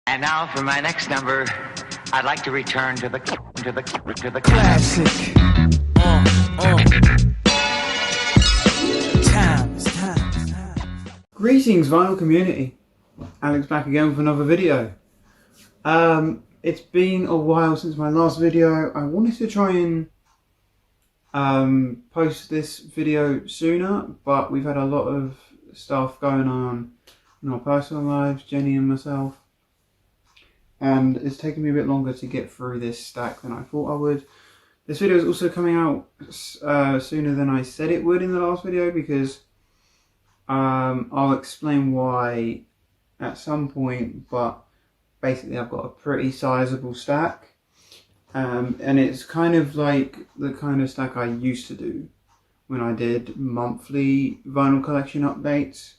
And now for my next number, I'd like to return to the classic. Time. Greetings, vinyl community. Alex back again with another video. It's been a while since my last video. I wanted to try and post this video sooner, but we've had a lot of stuff going on in our personal lives, Jenny and myself, and it's taken me a bit longer to get through this stack than I thought I would. This video is also coming out sooner than I said it would in the last video, because I'll explain why at some point, but basically I've got a pretty sizable stack, and it's kind of like the kind of stack I used to do when I did monthly vinyl collection updates.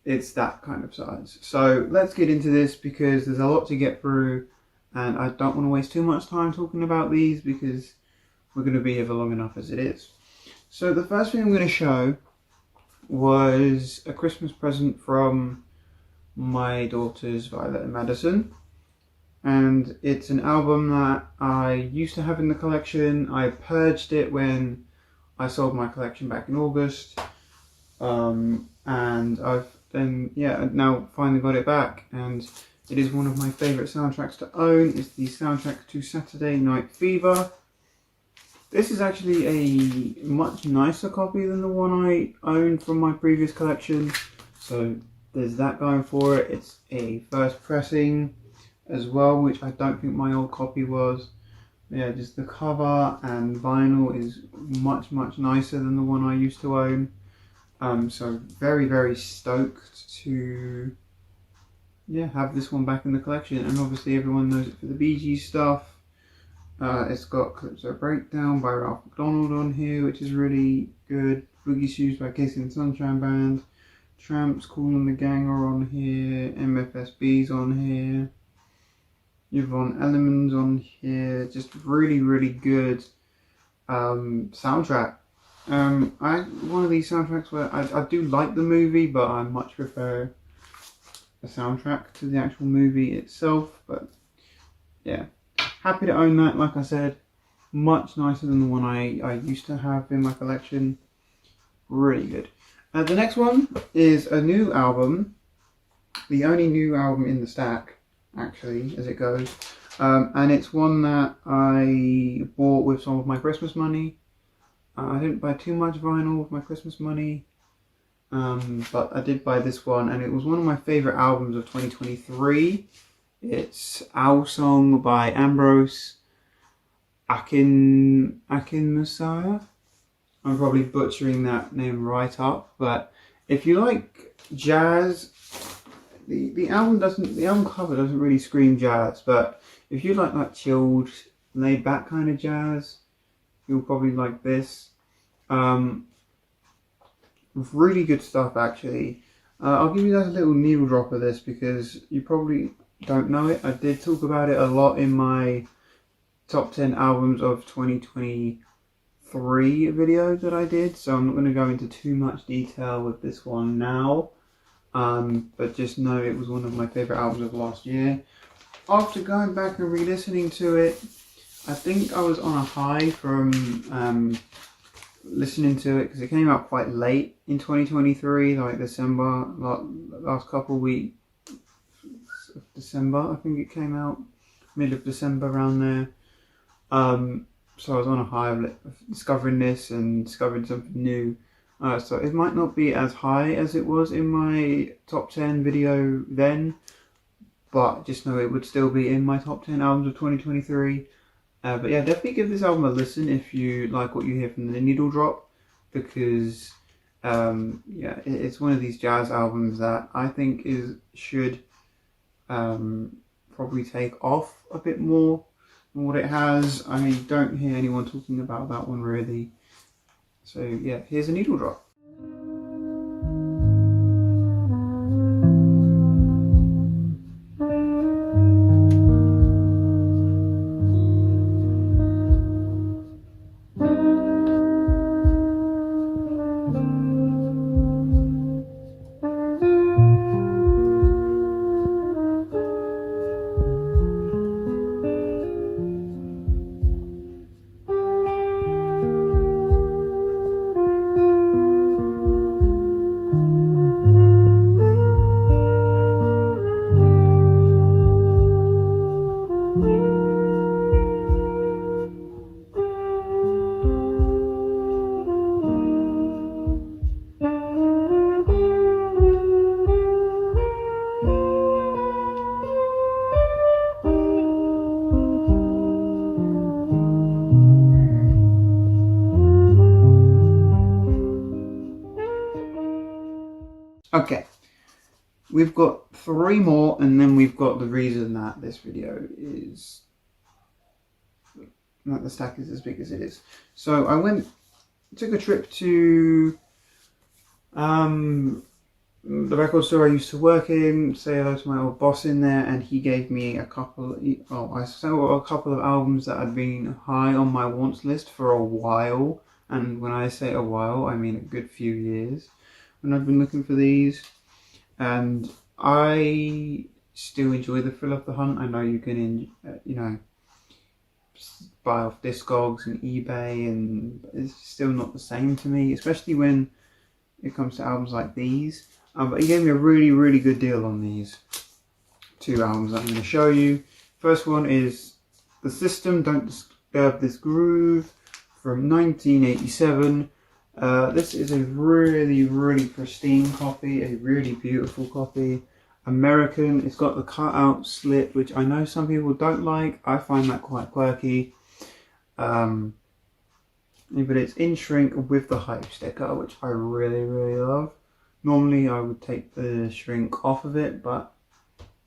It's that kind of size. So let's get into this, because there's a lot to get through and I don't want to waste too much time talking about these, because we're going to be here for long enough as it is. So the first thing I'm going to show was a Christmas present from my daughters, Violet and Madison, and it's an album that I used to have in the collection. I purged it when I sold my collection back in August, and I've then now finally got it back, and it is one of my favourite soundtracks to own. It's the soundtrack to Saturday Night Fever. This is actually a much nicer copy than the one I owned from my previous collection, so there's that going for it. It's a first pressing as well, which I don't think my old copy was. Yeah, just the cover and vinyl is much nicer than the one I used to own. So very stoked to have this one back in the collection, and obviously everyone knows it for the Bee Gees stuff. It's got Calypso Breakdown by Ralph McDonald on here, which is really good. Boogie Shoes by Casey and Sunshine Band. Tramps, Kool and the Gang are on here. MFSB's on here. Yvonne Elliman's on here. Just really good soundtrack. One of these soundtracks where I do like the movie, but I much prefer the soundtrack to the actual movie itself. But yeah, happy to own that. Like I said, much nicer than the one I used to have in my collection. Really good. The next one is a new album, the only new album in the stack, actually, as it goes, and it's one that I bought with some of my Christmas money. I didn't buy too much vinyl with my Christmas money, but I did buy this one, and it was one of my favourite albums of 2023. It's Owl Song by Ambrose Akinmusire. I'm probably butchering that name right up, but if you like jazz, the album cover doesn't really scream jazz, but if you like chilled, laid back kind of jazz, you'll probably like this. Really good stuff, actually. I'll give you guys a little needle drop of this, because you probably don't know it. I did talk about it a lot in my top 10 albums of 2023 video that I did, so I'm not going to go into too much detail with this one now, but just know it was one of my favourite albums of last year. After going back and re-listening to it, I think I was on a high from listening to it, because it came out quite late in 2023, like December, last couple of weeks of December, I think it came out, middle of December, around there. So I was on a high of discovering this and discovering something new. So it might not be as high as it was in my top 10 video then, but just know it would still be in my top 10 albums of 2023. But yeah, definitely give this album a listen if you like what you hear from the needle drop, because it's one of these jazz albums that I think should probably take off a bit more than what it has. I don't hear anyone talking about that one really. So yeah, here's a needle drop. we've got 3 more, and then we've got the reason that this video is that the stack is as big as it is. So I took a trip to the record store I used to work in, say hello to my old boss in there, and he gave me I saw a couple of albums that had been high on my wants list for a while, and when I say a while, I mean a good few years, when I've been looking for these, and I still enjoy the thrill of the hunt. I know you can, buy off Discogs and eBay, and it's still not the same to me, especially when it comes to albums like these. But he gave me a really, really good deal on these 2 albums that I'm going to show you. First one is The System, Don't Disturb This Groove from 1987. This is a really, really pristine copy, a really beautiful copy. American, it's got the cutout slit, which I know some people don't like. I find that quite quirky. But it's in shrink with the hype sticker, which I really, really love. Normally I would take the shrink off of it, but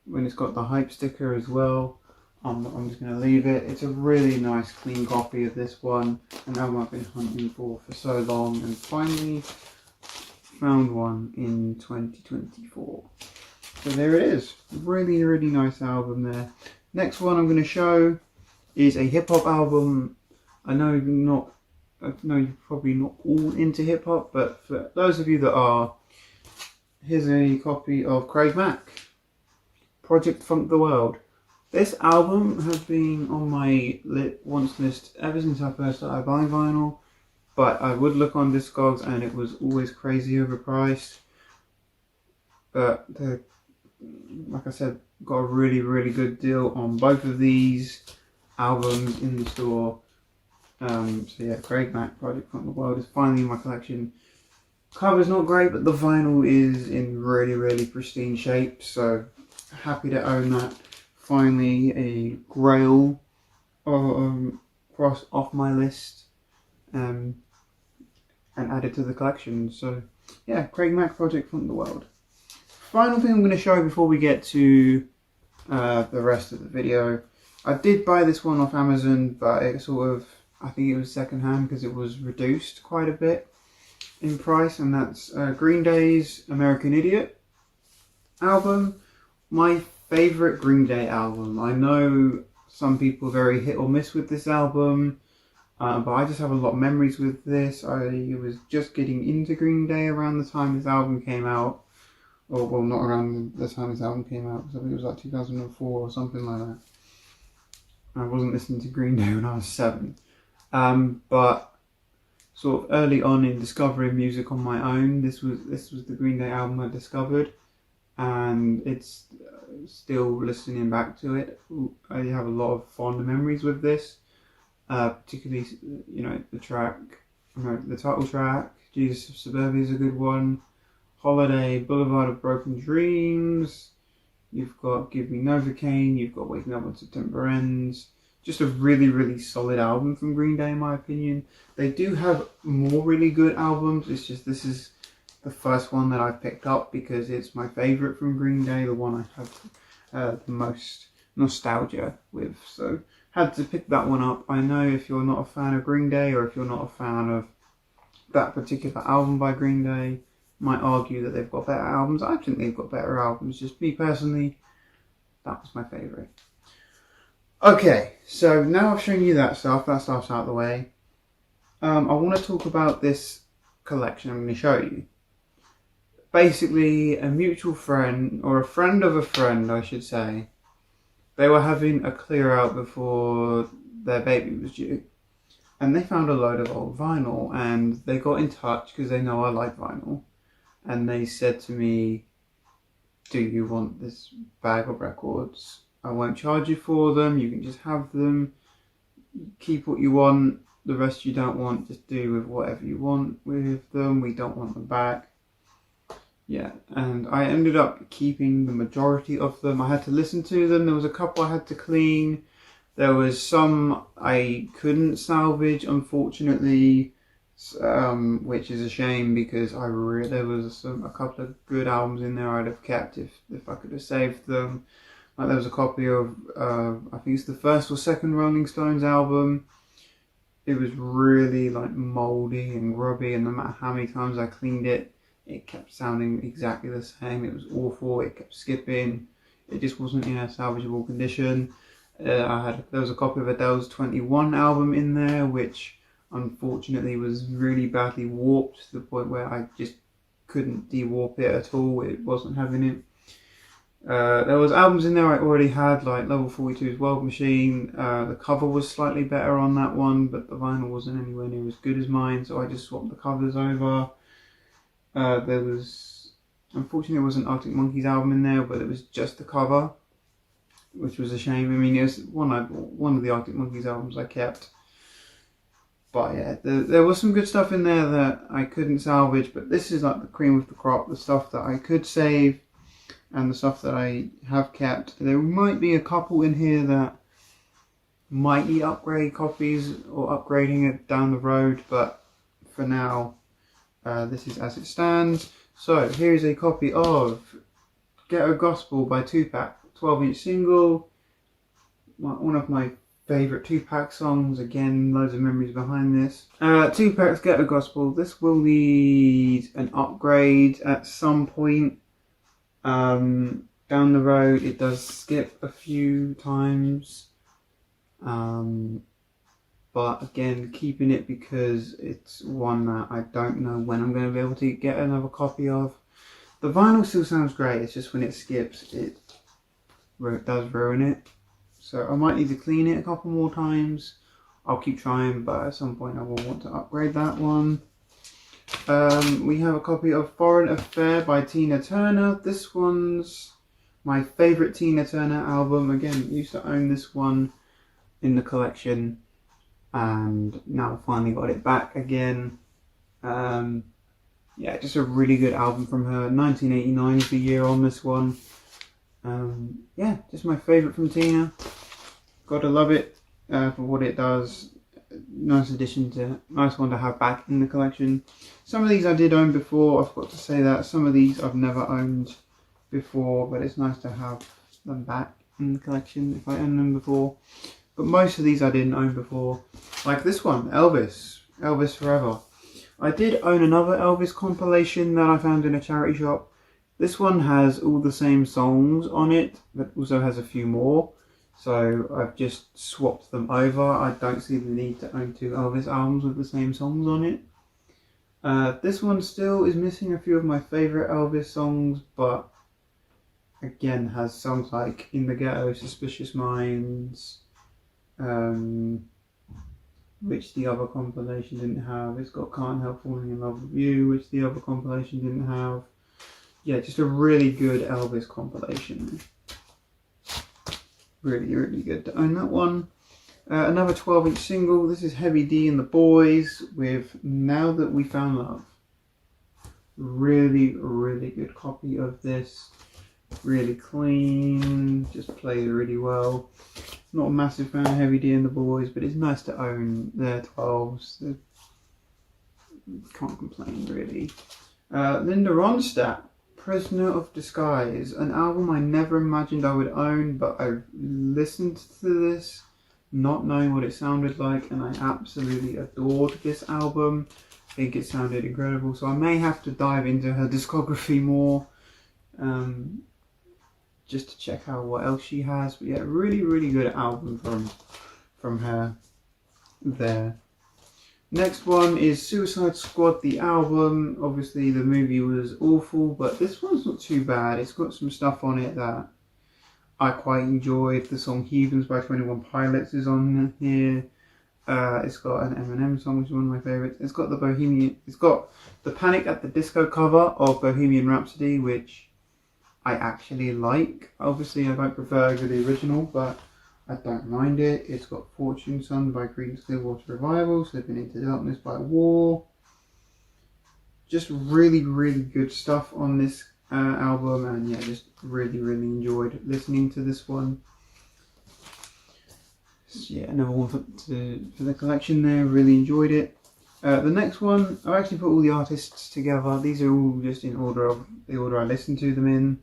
when it's got the hype sticker as well, I'm just going to leave it. It's a really nice clean copy of this one, an album I've been hunting for so long, and finally found one in 2024. So there it is. Really, really nice album there. Next one I'm going to show is a hip hop album. I know you're probably not all into hip hop, but for those of you that are, here's a copy of Craig Mack, Project Funk the World. This album has been on my wants list ever since I first started buying vinyl, but I would look on Discogs and it was always crazy overpriced. But like I said, got a really, really good deal on both of these albums in the store. So yeah, Craig Mack, Project Funk the World is finally in my collection. Cover's not great, but the vinyl is in really, really pristine shape, so happy to own that. Finally, a grail crossed off my list and added to the collection. So yeah, Craig Mack, Project Funk the World. Final thing I'm going to show before we get to the rest of the video. I did buy this one off Amazon, but it I think it was second hand because it was reduced quite a bit in price, and that's Green Day's American Idiot album. My favourite Green Day album. I know some people are very hit or miss with this album, but I just have a lot of memories with this. I was just getting into Green Day around the time this album came out. Or, well, not around the time this album came out, because I think it was like 2004 or something like that. I wasn't listening to Green Day when I was 7. But sort of early on in discovering music on my own, this was the Green Day album I discovered, and it's still listening back to it. I have a lot of fond memories with this, particularly the title track, Jesus of Suburbia is a good one. Holiday, Boulevard of Broken Dreams. You've got Give Me Novocaine. You've got Waking Up When September Ends. Just a really, really solid album from Green Day in my opinion. They do have more really good albums. It's just this is the first one that I've picked up because it's my favourite from Green Day, the one I have the most nostalgia with. So had to pick that one up. I know if you're not a fan of Green Day, or if you're not a fan of that particular album by Green Day, might argue that they've got better albums. I think they've got better albums. Just me personally, that was my favourite. Okay, so now I've shown you that stuff's out of the way. I want to talk about this collection I'm going to show you. Basically, a mutual friend, or a friend of a friend I should say, they were having a clear out before their baby was due. And they found a load of old vinyl, and they got in touch because they know I like vinyl. And they said to me, do you want this bag of records? I won't charge you for them, you can just have them, keep what you want, the rest you don't want, just do with whatever you want with them, we don't want them back. Yeah, and I ended up keeping the majority of them. I had to listen to them, there was a couple I had to clean, there was some I couldn't salvage unfortunately, which is a shame because there was a couple of good albums in there I'd have kept if I could have saved them. Like there was a copy of I think it's the first or second Rolling Stones album. It was really like mouldy and grubby, and no matter how many times I cleaned it, it kept sounding exactly the same. It was awful. It kept skipping. It just wasn't in a salvageable condition. There was a copy of Adele's 21 album in there, which unfortunately was really badly warped to the point where I just couldn't de-warp it at all. It wasn't having it. There was albums in there I already had, like Level 42's World Machine. The cover was slightly better on that one, but the vinyl wasn't anywhere near as good as mine, so I just swapped the covers over. Unfortunately, there was an Arctic Monkeys album in there, but it was just the cover, which was a shame. I mean, it was one of the Arctic Monkeys albums I kept. But yeah, there was some good stuff in there that I couldn't salvage, but this is like the cream of the crop, the stuff that I could save and the stuff that I have kept. There might be a couple in here that might need upgrade copies or upgrading it down the road, but for now, this is as it stands. So here's a copy of Ghetto Gospel by Tupac, 12-inch single, one of my favourite Tupac songs. Again, loads of memories behind this. Tupac's Ghetto Gospel. This will need an upgrade at some point down the road. It does skip a few times, but again, keeping it because it's one that I don't know when I'm going to be able to get another copy of. The vinyl still sounds great, it's just when it skips, it does ruin it. So I might need to clean it a couple more times. I'll keep trying, but at some point I will want to upgrade that one. We have a copy of Foreign Affair by Tina Turner. This one's my favourite Tina Turner album. Again, used to own this one in the collection, and now finally got it back again. Yeah, just a really good album from her. 1989 is the year on this one. Yeah, just my favourite from Tina. Gotta love it for what it does. Nice one to have back in the collection. Some of these I did own before, I forgot to say that. Some of these I've never owned before, but it's nice to have them back in the collection if I owned them before. But most of these I didn't own before. Like this one, Elvis Forever. I did own another Elvis compilation that I found in a charity shop. This one has all the same songs on it, but also has a few more. So I've just swapped them over. I don't see the need to own two Elvis albums with the same songs on it. This one still is missing a few of my favourite Elvis songs, but again has songs like In the Ghetto, Suspicious Minds, which the other compilation didn't have. It's got Can't Help Falling in Love with You, which the other compilation didn't have. Yeah, just a really good Elvis compilation. Really, really good to own that one. Another 12-inch single. This is Heavy D and the Boys with Now That We Found Love. Really, really good copy of this. Really clean. Just plays really well. Not a massive fan of Heavy D and the Boys, but it's nice to own their 12s. Can't complain, really. Linda Ronstadt, Prisoner of Disguise, an album I never imagined I would own, but I listened to this not knowing what it sounded like, and I absolutely adored this album. I think it sounded incredible, so I may have to dive into her discography more, just to check out what else she has. But yeah, really, really good album from her there. Next one is Suicide Squad, the album. Obviously the movie was awful, but this one's not too bad. It's got some stuff on it that I quite enjoyed. The song Heathens by 21 Pilots is on here. It's got an Eminem song, which is one of my favourites. It's got the Panic at the Disco cover of Bohemian Rhapsody, which I actually like. Obviously I don't prefer the original, but I don't mind it. It's got Fortune Sung by Creedence Clearwater Revival, Slipping Into Darkness by War. Just really, really good stuff on this album, and yeah, just really, really enjoyed listening to this one. So yeah, another one for the collection there, really enjoyed it. The next one, I've actually put all the artists together. These are all just in order of the order I listen to them in.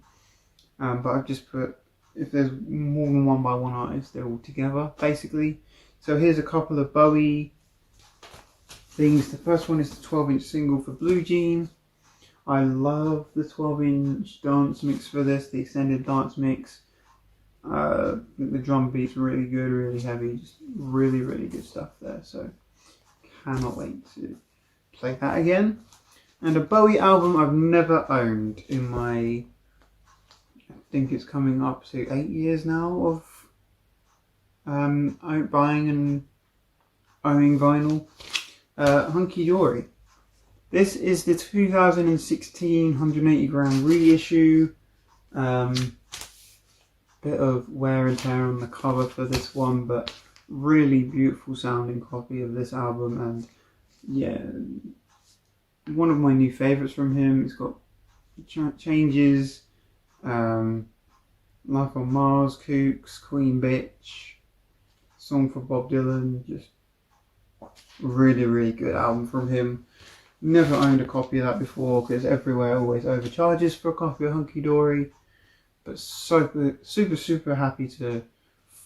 But I've just put, if there's more than one by one artist, they're all together, basically. So here's a couple of Bowie things. The first one is the 12-inch single for Blue Jean. I love the 12-inch dance mix for this, the extended dance mix. The drum beat's really good, really heavy, just really, really good stuff there. So cannot wait to play that again. And a Bowie album I've never owned in my, I think it's coming up to 8 years now of buying and owning vinyl. Hunky Dory. This is the 2016 180 gram reissue. Bit of wear and tear on the cover for this one, but really beautiful sounding copy of this album, and yeah, one of my new favourites from him. It's got Changes, Life on Mars, Kooks, Queen Bitch, Song for Bob Dylan. Just really, really good album from him. Never owned a copy of that before because Everywhere always overcharges for a copy of Hunky Dory. But super happy to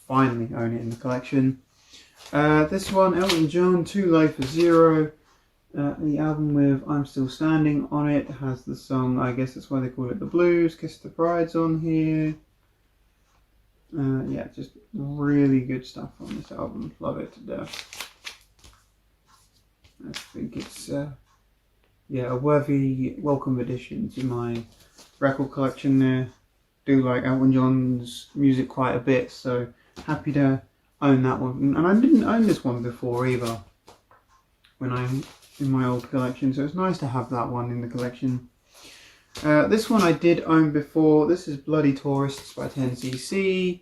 finally own it in the collection. This one, Elton John, Too Low for Zero. The album with I'm Still Standing on it has the song, I guess that's why they call it The Blues, Kiss the Bride's on here. Yeah, just really good stuff on this album. Love it to death. I think it's yeah, a worthy welcome addition to my record collection there. Do like Elton John's music quite a bit, so happy to own that one. And I didn't own this one before either when I'm in my old collection, so it's nice to have that one in the collection. This one I did own before. This is Bloody Tourists by 10cc.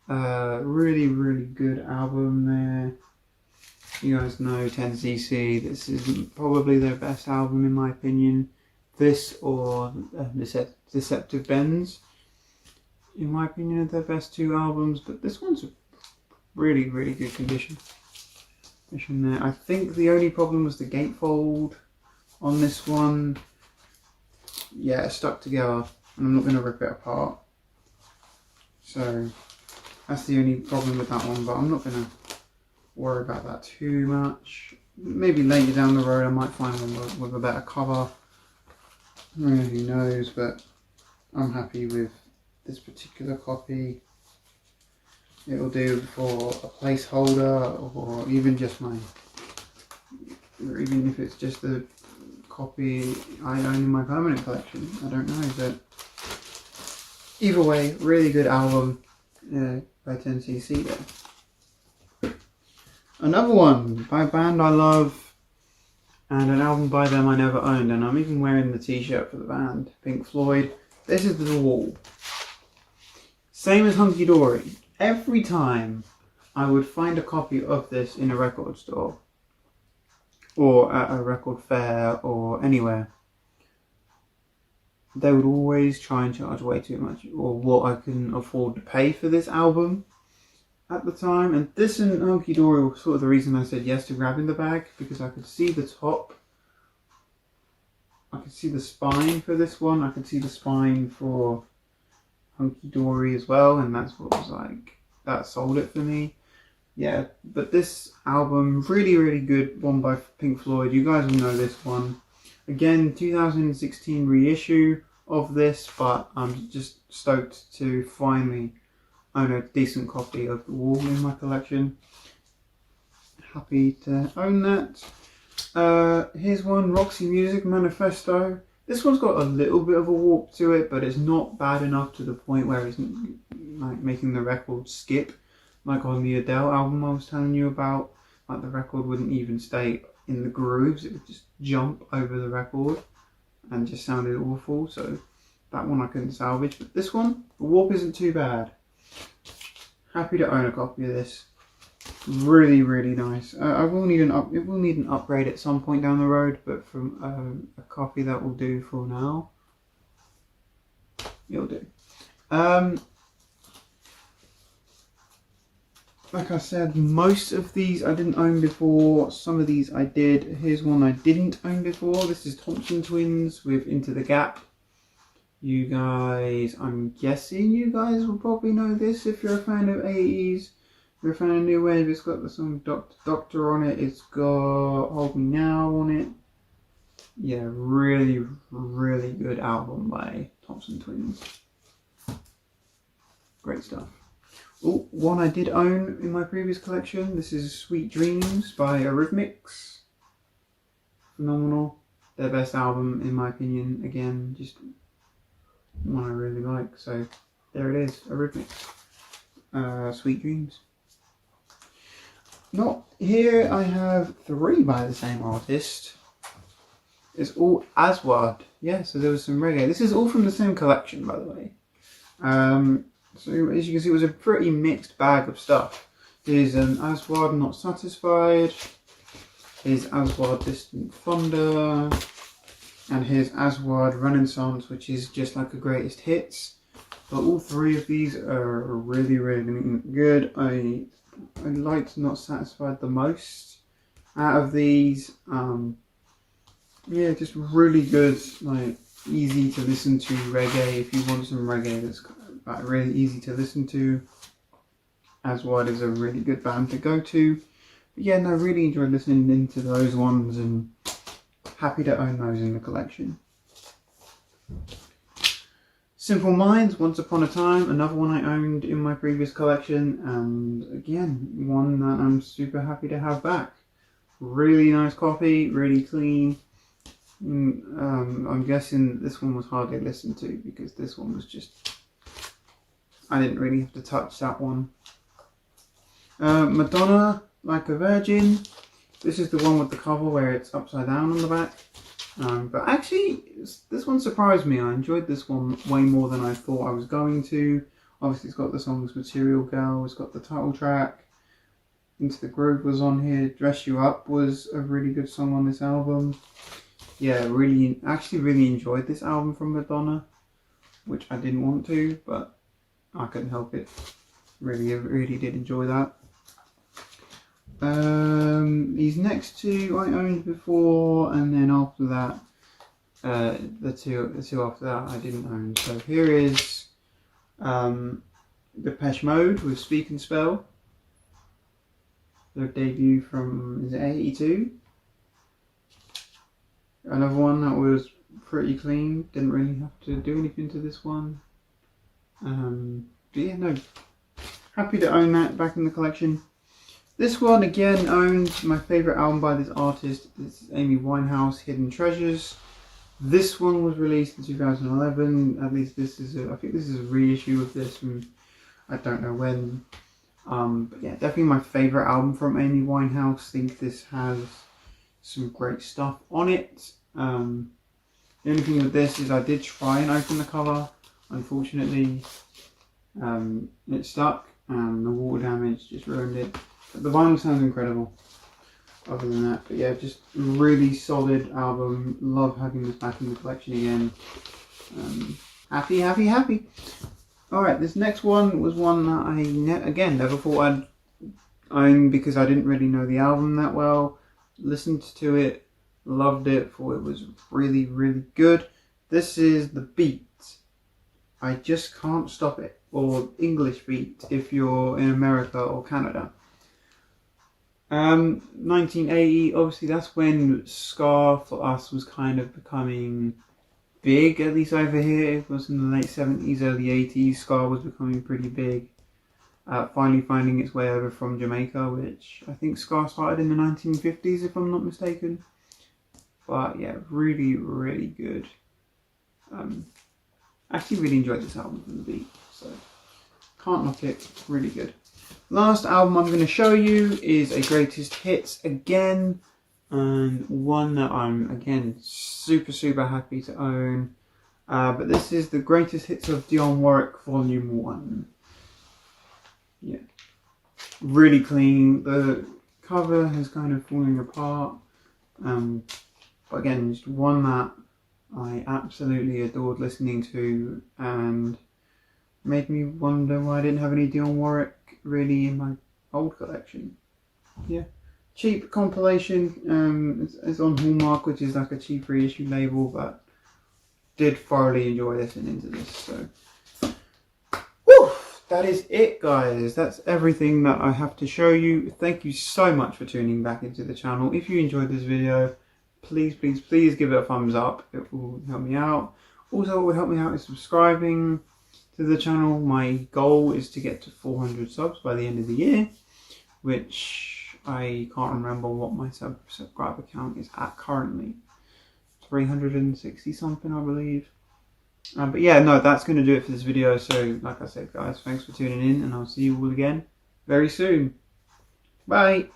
Really, really good album there. You guys know 10cc. This is probably their best album in my opinion. This or Deceptive Bends, in my opinion, are their best two albums, but this one's a really, really good condition there. I think the only problem was the gatefold on this one. Yeah, it stuck together, and I'm not going to rip it apart. So that's the only problem with that one, but I'm not going to worry about that too much. Maybe later down the road I might find one with a better cover. Who knows, but I'm happy with this particular copy. It'll do for a placeholder, or even just or even if it's just a copy I own in my permanent collection. I don't know, but either way, really good album by 10cc there. Another one by a band I love, and an album by them I never owned, and I'm even wearing the t-shirt for the band, Pink Floyd. This is The Wall. Same as Hunky Dory. Every time I would find a copy of this in a record store, or at a record fair, or anywhere, they would always try and charge way too much, or what I couldn't afford to pay for this album at the time. And this and Hunky Dory were sort of the reason I said yes to grabbing the bag, because I could see the top, I could see the spine for this one, I could see the spine for Hunky Dory as well, and that's what was like, that sold it for me. Yeah, but this album, really, really good one by Pink Floyd. You guys will know this one. Again, 2016 reissue of this, but I'm just stoked to finally own a decent copy of The Wall in my collection. Happy to own that. Here's one, Roxy Music Manifesto. This one's got a little bit of a warp to it, but it's not bad enough to the point where it's like making the record skip, like on the Adele album I was telling you about. Like the record wouldn't even stay in the grooves, it would just jump over the record and just sounded awful. So that one I couldn't salvage, but this one, the warp isn't too bad. Happy to own a copy of this. Really, really nice. It will need an upgrade at some point down the road, but from a copy that will do for now. It'll do. like I said, most of these I didn't own before. Some of these I did. Here's one I didn't own before. This is Thompson Twins with Into the Gap. You guys, I'm guessing you guys will probably know this if you're a fan of 80s. If you're a fan of New Wave, it's got the song Doctor on it. It's got Hold Me Now on it. Yeah, really, really good album by Thompson Twins. Great stuff. Oh, one I did own in my previous collection. This is Sweet Dreams by Eurythmics. Phenomenal. Their best album, in my opinion. Again, just one I really like. So there it is, Eurythmics. Sweet Dreams. Not here. I have 3 by the same artist. It's all Aswad. Yeah, so there was some reggae. This is all from the same collection, by the way. So as you can see, it was a pretty mixed bag of stuff. Here's an Aswad Not Satisfied. Here's Aswad Distant Thunder. And here's Aswad Renaissance, which is just like a greatest hits. But all 3 of these are really, really good. I liked Not Satisfied the most out of these. Yeah, just really good, like easy to listen to reggae. If you want some reggae that's really easy to listen to, Aswad is a really good band to go to. But yeah, no, really enjoyed listening into those ones and happy to own those in the collection. Simple Minds, Once Upon a Time, another one I owned in my previous collection, and again, one that I'm super happy to have back. Really nice copy, really clean. I'm guessing this one was hardly listened to because this one was just, I didn't really have to touch that one. Madonna, Like a Virgin. This is the one with the cover where it's upside down on the back. But actually, this one surprised me. I enjoyed this one way more than I thought I was going to. Obviously, it's got the songs Material Girl, it's got the title track. Into the Groove was on here. Dress You Up was a really good song on this album. Yeah, actually really enjoyed this album from Madonna, which I didn't want to, but I couldn't help it. Really did enjoy that. These next 2 I owned before, and then after that, the two after that I didn't own. So here is Depeche Mode with Speak and Spell. Their debut from, is it 82? Another one that was pretty clean, didn't really have to do anything to this one. But yeah, no, happy to own that back in the collection. This one again owned, my favourite album by this artist is Amy Winehouse, Hidden Treasures. This one was released in 2011, at least this is I think this is a reissue of this from I don't know when. But yeah, definitely my favourite album from Amy Winehouse. I think this has some great stuff on it. The only thing with this is I did try and open the cover. Unfortunately, it stuck and the water damage just ruined it. But the vinyl sounds incredible. Other than that, but yeah, just really solid album. Love having this back in the collection again. Happy. Alright, this next one was one that I never thought I'd own because I didn't really know the album that well. Listened to it, loved it, thought it was really, really good. This is The Beat. I Just Can't Stop It, or English Beat if you're in America or Canada. 1980, obviously that's when ska for us was kind of becoming big, at least over here. It was in the late 70s, early 80s, ska was becoming pretty big. Finally finding its way over from Jamaica, which I think ska started in the 1950s if I'm not mistaken. But yeah, really, really good. Actually really enjoyed this album from The Beat, so can't knock it, really good. Last album I'm going to show you is a greatest hits again, and one that I'm again super happy to own. But this is the greatest hits of Dionne Warwick Volume 1. Yeah, really clean. The cover has kind of falling apart, but again, just one that I absolutely adored listening to, and made me wonder why I didn't have any Dionne Warwick really in my old collection. Yeah, cheap compilation. It's on Hallmark, which is like a cheap reissue label, but did thoroughly enjoy listening to this. So, whew, that is it, guys. That's everything that I have to show you. Thank you so much for tuning back into the channel. If you enjoyed this video, please give it a thumbs up. It will help me out. Also, what will help me out is subscribing to the channel. My goal is to get to 400 subs by the end of the year, which I can't remember what my subscriber count is at currently. 360 something, I believe. But yeah, no, that's going to do it for this video. So, like I said, guys, thanks for tuning in, and I'll see you all again very soon. Bye.